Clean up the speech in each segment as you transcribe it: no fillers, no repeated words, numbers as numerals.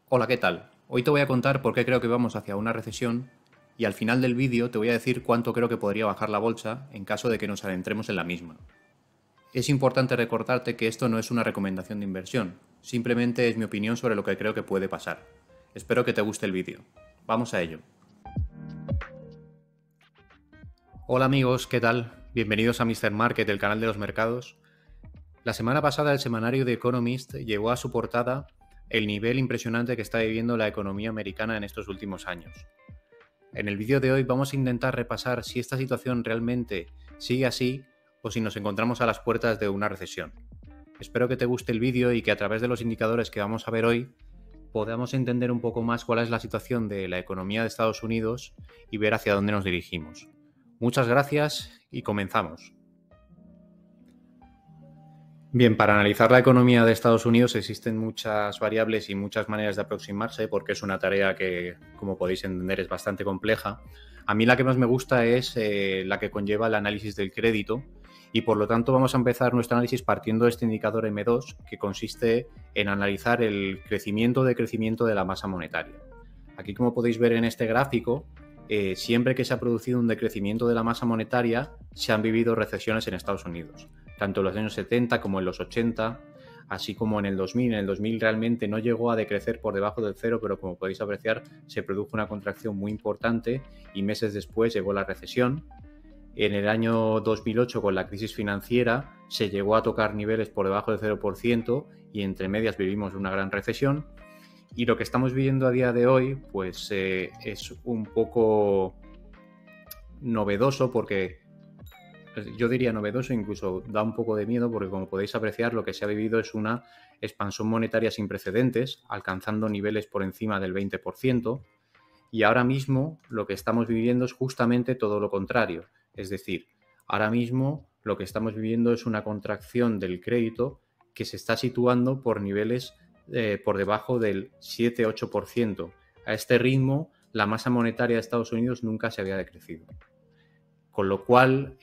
Hola, ¿qué tal? Hoy te voy a contar por qué creo que vamos hacia una recesión y al final del vídeo te voy a decir cuánto creo que podría bajar la bolsa en caso de que nos adentremos en la misma. Es importante recordarte que esto no es una recomendación de inversión, simplemente es mi opinión sobre lo que creo que puede pasar. Espero que te guste el vídeo. Vamos a ello. Hola amigos, ¿qué tal? Bienvenidos a Mr. Market, el canal de los mercados. La semana pasada el semanario The Economist llevó a su portada el nivel impresionante que está viviendo la economía americana en estos últimos años. En el vídeo de hoy vamos a intentar repasar si esta situación realmente sigue así o si nos encontramos a las puertas de una recesión. Espero que te guste el vídeo y que a través de los indicadores que vamos a ver hoy podamos entender un poco más cuál es la situación de la economía de Estados Unidos y ver hacia dónde nos dirigimos. Muchas gracias y comenzamos. Bien, para analizar la economía de Estados Unidos existen muchas variables y muchas maneras de aproximarse porque es una tarea que, como podéis entender, es bastante compleja. A mí la que más me gusta es la que conlleva el análisis del crédito y por lo tanto vamos a empezar nuestro análisis partiendo de este indicador M2 que consiste en analizar el crecimiento de la masa monetaria. Aquí, como podéis ver en este gráfico, siempre que se ha producido un decrecimiento de la masa monetaria se han vivido recesiones en Estados Unidos, tanto en los años 70 como en los 80, así como en el 2000. En el 2000 realmente no llegó a decrecer por debajo del cero, pero como podéis apreciar se produjo una contracción muy importante y meses después llegó la recesión. En el año 2008, con la crisis financiera, se llegó a tocar niveles por debajo del 0% y entre medias vivimos una gran recesión. Y lo que estamos viviendo a día de hoy, pues es un poco novedoso porque yo diría novedoso, incluso da un poco de miedo porque como podéis apreciar lo que se ha vivido es una expansión monetaria sin precedentes, alcanzando niveles por encima del 20%, y ahora mismo lo que estamos viviendo es justamente todo lo contrario. Es decir, ahora mismo lo que estamos viviendo es una contracción del crédito que se está situando por niveles por debajo del 7-8%. A este ritmo, la masa monetaria de Estados Unidos nunca se había decrecido. Con lo cual,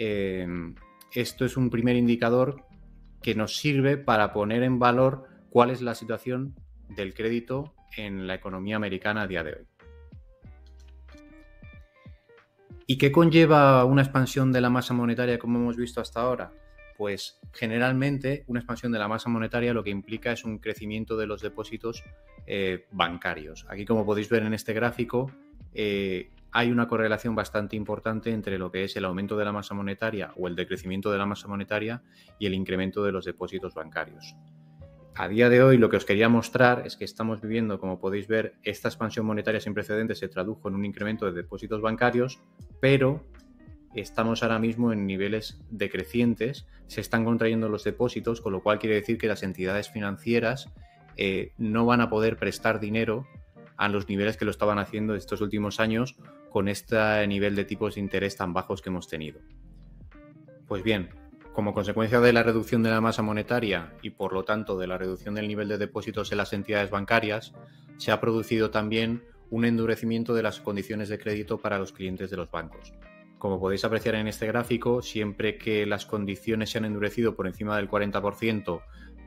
esto es un primer indicador que nos sirve para poner en valor cuál es la situación del crédito en la economía americana a día de hoy. ¿Y qué conlleva una expansión de la masa monetaria como hemos visto hasta ahora? Pues generalmente una expansión de la masa monetaria lo que implica es un crecimiento de los depósitos bancarios. Aquí, como podéis ver en este gráfico, hay una correlación bastante importante entre lo que es el aumento de la masa monetaria o el decrecimiento de la masa monetaria y el incremento de los depósitos bancarios. A día de hoy lo que os quería mostrar es que estamos viviendo, como podéis ver, esta expansión monetaria sin precedentes se tradujo en un incremento de depósitos bancarios, pero estamos ahora mismo en niveles decrecientes, se están contrayendo los depósitos, con lo cual quiere decir que las entidades financieras no van a poder prestar dinero a los niveles que lo estaban haciendo estos últimos años con este nivel de tipos de interés tan bajos que hemos tenido. Pues bien, como consecuencia de la reducción de la masa monetaria y por lo tanto de la reducción del nivel de depósitos en las entidades bancarias, se ha producido también un endurecimiento de las condiciones de crédito para los clientes de los bancos. Como podéis apreciar en este gráfico, siempre que las condiciones se han endurecido por encima del 40%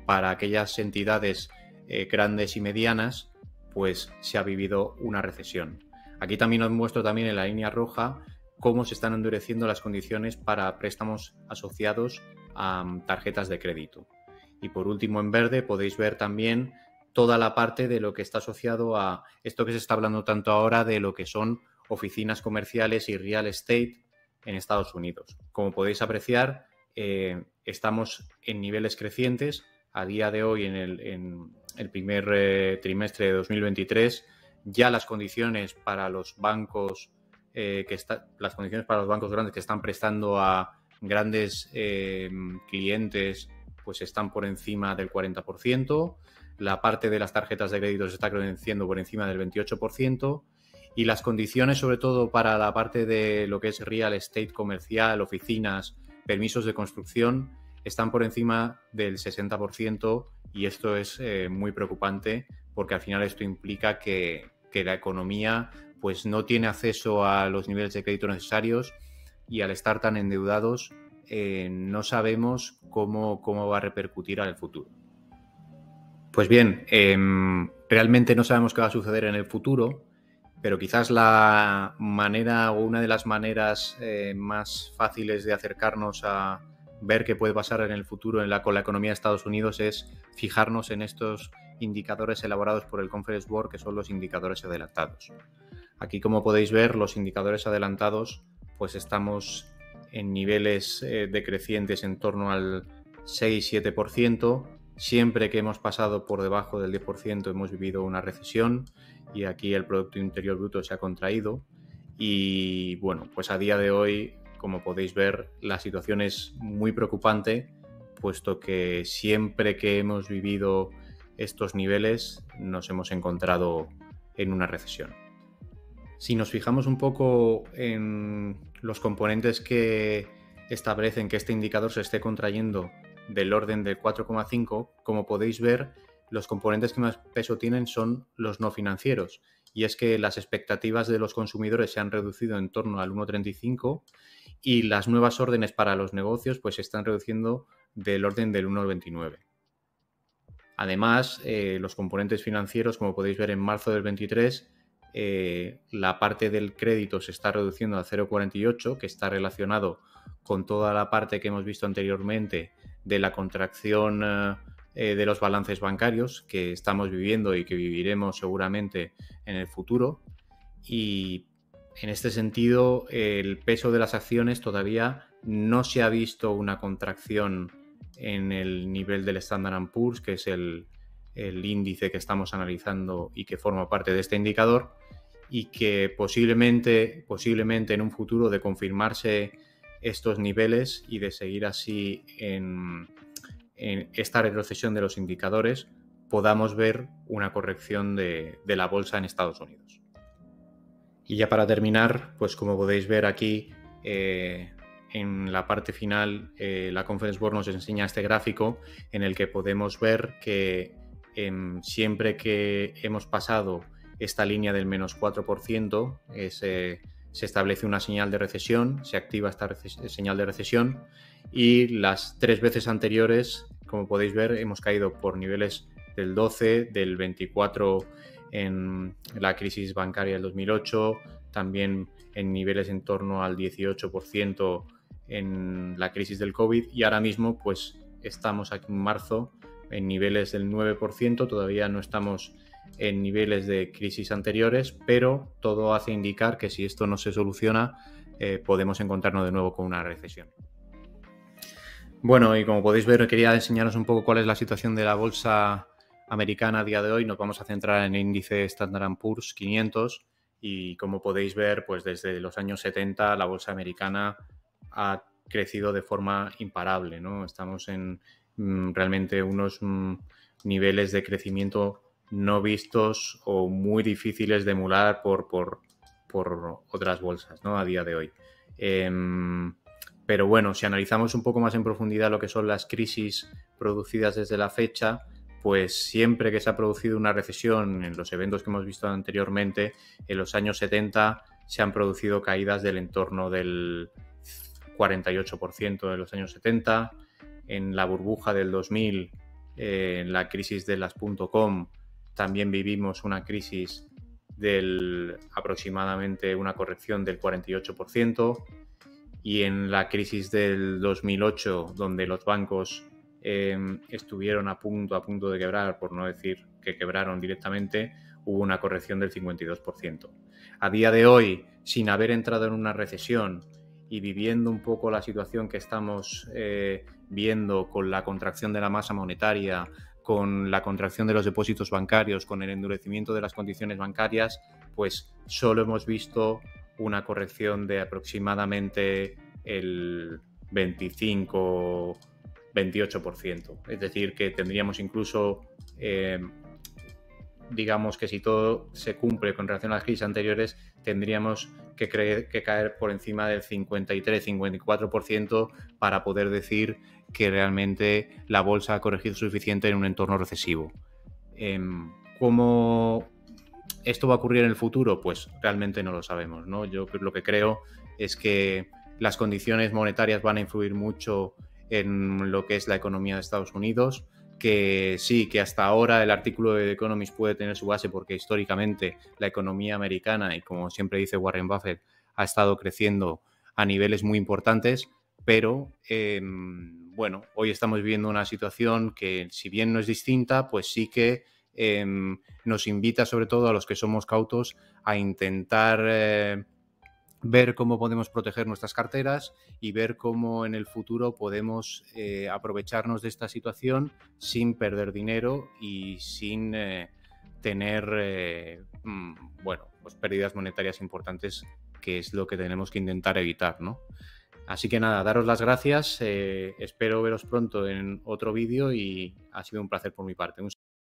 para aquellas entidades grandes y medianas, pues se ha vivido una recesión. Aquí también os muestro también en la línea roja cómo se están endureciendo las condiciones para préstamos asociados a tarjetas de crédito. Y por último, en verde podéis ver también toda la parte de lo que está asociado a esto que se está hablando tanto ahora de lo que son oficinas comerciales y real estate en Estados Unidos. Como podéis apreciar, estamos en niveles crecientes. A día de hoy, en el primer trimestre de 2023, ya las condiciones para los bancos las condiciones para los bancos grandes que están prestando a grandes clientes pues están por encima del 40%, la parte de las tarjetas de crédito se está creciendo por encima del 28% y las condiciones sobre todo para la parte de lo que es real estate comercial, oficinas, permisos de construcción están por encima del 60% y esto es muy preocupante porque al final esto implica que la economía pues no tiene acceso a los niveles de crédito necesarios y al estar tan endeudados no sabemos cómo va a repercutir al futuro. Pues bien, realmente no sabemos qué va a suceder en el futuro, pero quizás la manera o una de las maneras más fáciles de acercarnos a ver qué puede pasar en el futuro con la economía de Estados Unidos es fijarnos en estos indicadores elaborados por el Conference Board, que son los indicadores adelantados. Aquí, como podéis ver, los indicadores adelantados, pues estamos en niveles decrecientes en torno al 6-7%. Siempre que hemos pasado por debajo del 10% hemos vivido una recesión y aquí el Producto Interior Bruto se ha contraído. Y bueno, pues a día de hoy, como podéis ver, la situación es muy preocupante, puesto que siempre que hemos vivido estos niveles nos hemos encontrado en una recesión. Si nos fijamos un poco en los componentes que establecen que este indicador se esté contrayendo del orden del 4,5, como podéis ver, los componentes que más peso tienen son los no financieros. Y es que las expectativas de los consumidores se han reducido en torno al 1,35 y las nuevas órdenes para los negocios pues se están reduciendo del orden del 1,29. Además, los componentes financieros, como podéis ver en marzo del 23, la parte del crédito se está reduciendo a 0,48, que está relacionado con toda la parte que hemos visto anteriormente de la contracción de los balances bancarios que estamos viviendo y que viviremos seguramente en el futuro. Y en este sentido, el peso de las acciones todavía no se ha visto una contracción en el nivel del Standard & Poor's, que es el índice que estamos analizando y que forma parte de este indicador, y que posiblemente en un futuro, de confirmarse estos niveles y de seguir así en esta retrocesión de los indicadores, podamos ver una corrección de la bolsa en Estados Unidos. Y ya para terminar, pues como podéis ver aquí, en la parte final, la Conference Board nos enseña este gráfico en el que podemos ver que siempre que hemos pasado esta línea del menos 4%, se establece una señal de recesión, se activa esta señal de recesión, y las 3 veces anteriores, como podéis ver, hemos caído por niveles del 12, del 24 en la crisis bancaria del 2008, también en niveles en torno al 18% en la crisis del COVID, y ahora mismo pues estamos aquí en marzo en niveles del 9%, todavía no estamos en niveles de crisis anteriores, pero todo hace indicar que si esto no se soluciona, podemos encontrarnos de nuevo con una recesión. Bueno, y como podéis ver, quería enseñaros un poco cuál es la situación de la bolsa americana a día de hoy. Nos vamos a centrar en el índice Standard & Poor's 500 y como podéis ver, pues desde los años 70 la bolsa americana ha crecido de forma imparable, ¿no? Estamos en realmente unos niveles de crecimiento no vistos o muy difíciles de emular por otras bolsas, ¿no? A día de hoy. Pero bueno, si analizamos un poco más en profundidad lo que son las crisis producidas desde la fecha, pues siempre que se ha producido una recesión en los eventos que hemos visto anteriormente, en los años 70 se han producido caídas del entorno del 48% de los años 70. En la burbuja del 2000, en la crisis de las .com, también vivimos una crisis del aproximadamente una corrección del 48%. Y en la crisis del 2008, donde los bancos estuvieron a punto de quebrar, por no decir que quebraron directamente, hubo una corrección del 52%. A día de hoy, sin haber entrado en una recesión y viviendo un poco la situación que estamos viendo con la contracción de la masa monetaria, con la contracción de los depósitos bancarios, con el endurecimiento de las condiciones bancarias, pues solo hemos visto una corrección de aproximadamente el 25-28%. Es decir, que tendríamos incluso, digamos que si todo se cumple con relación a las crisis anteriores, tendríamos que caer por encima del 53-54% para poder decir que realmente la bolsa ha corregido suficiente en un entorno recesivo. ¿Cómo esto va a ocurrir en el futuro? Pues realmente no lo sabemos, ¿no? Yo lo que creo es que las condiciones monetarias van a influir mucho en lo que es la economía de Estados Unidos. que sí, que hasta ahora el artículo de The Economist puede tener su base porque históricamente la economía americana, y como siempre dice Warren Buffett, ha estado creciendo a niveles muy importantes, pero bueno, hoy estamos viviendo una situación que, si bien no es distinta, pues sí que nos invita, sobre todo a los que somos cautos, a intentar ver cómo podemos proteger nuestras carteras y ver cómo en el futuro podemos aprovecharnos de esta situación sin perder dinero y sin tener bueno, pues pérdidas monetarias importantes, que es lo que tenemos que intentar evitar, ¿no? Así que nada, daros las gracias, espero veros pronto en otro vídeo y ha sido un placer por mi parte.